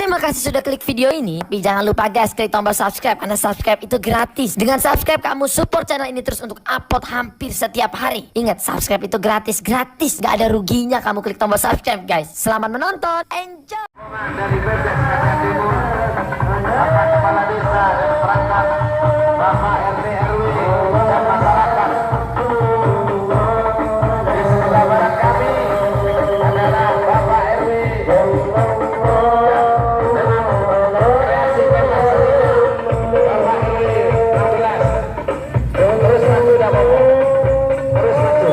Terima kasih sudah klik video ini. Tapi jangan lupa guys, klik tombol subscribe karena subscribe itu gratis. Dengan subscribe kamu support channel ini terus untuk upload hampir setiap hari. Ingat, subscribe itu gratis, gak ada ruginya kamu klik tombol subscribe guys. Selamat menonton, enjoy. Dari Bebek Kalimantan Timur, Bapak Kepala Desa dan perangkat Bapak RT RW dan masyarakat. Di sebelah barat kami adalah Bapak RW dengan kreasi Bapak RW 16. Terus maju dah Bapak, terus maju.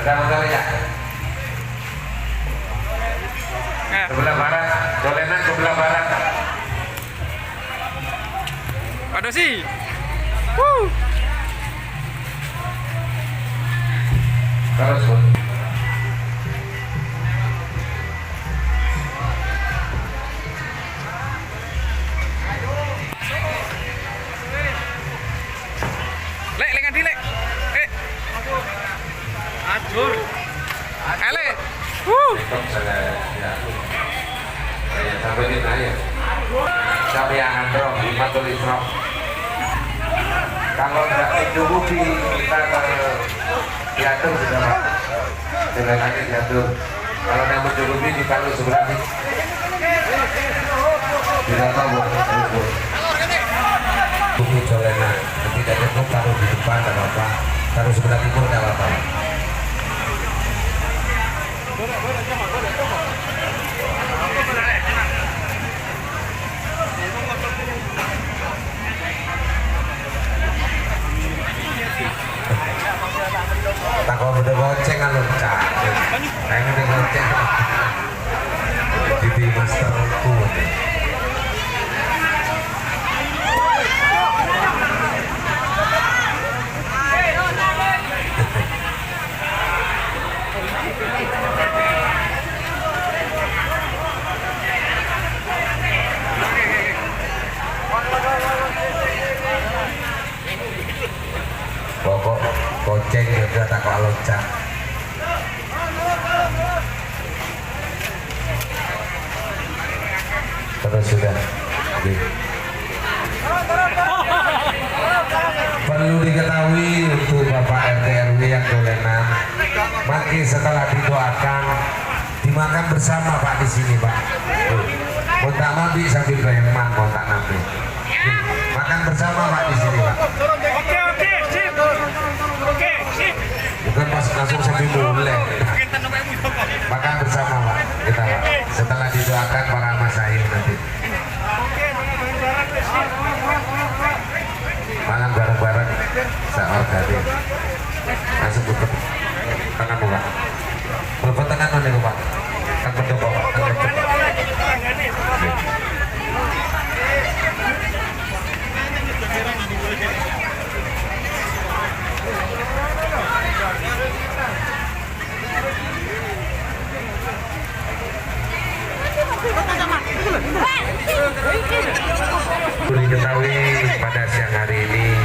Betul ya. Sebelah barat, dolenan sebelah barat. Aduh sih. Terus Bu. Lek, lengan di lek. Ajur. Ale. Stop saya ya. Saya sampai di air. Sampai yang androk di Matul Isrok. Kalau tidak mencukupi kita diatur sudah Pak. Silakan diatur. Kalau yang mencukupi di kalau sebelah ini. Tidak tahu Bu. Bukti Jolena. Tidak cukup taruh di depan tidak apa-apa. Taruh sebelah timur tidak apa-apa. Tak kau udah goceng kan cak, pengen udah goceng, jadi masterku. Pokok goceng juga tak kau loncat. Terus sudah. Perlu diketahui untuk Bapak RT RW yang dolenan, mungkin setelah didoakan dimakan bersama Pak di sini Pak. Kontak nabi sambil preman kontak nabi. Makan bersama Pak di sini Pak. Oke, sip. Oke, sip. Bukan pas langsung sambil mulai. Makan bersama Pak kita Pak. Setelah didoakan para masahin nanti. Makan bareng-bareng seorganik. Masuk tutup tangan Pak. Telepon tangan nih Pak. Kan pendopo Pak. Perlu diketahui pada siang hari ini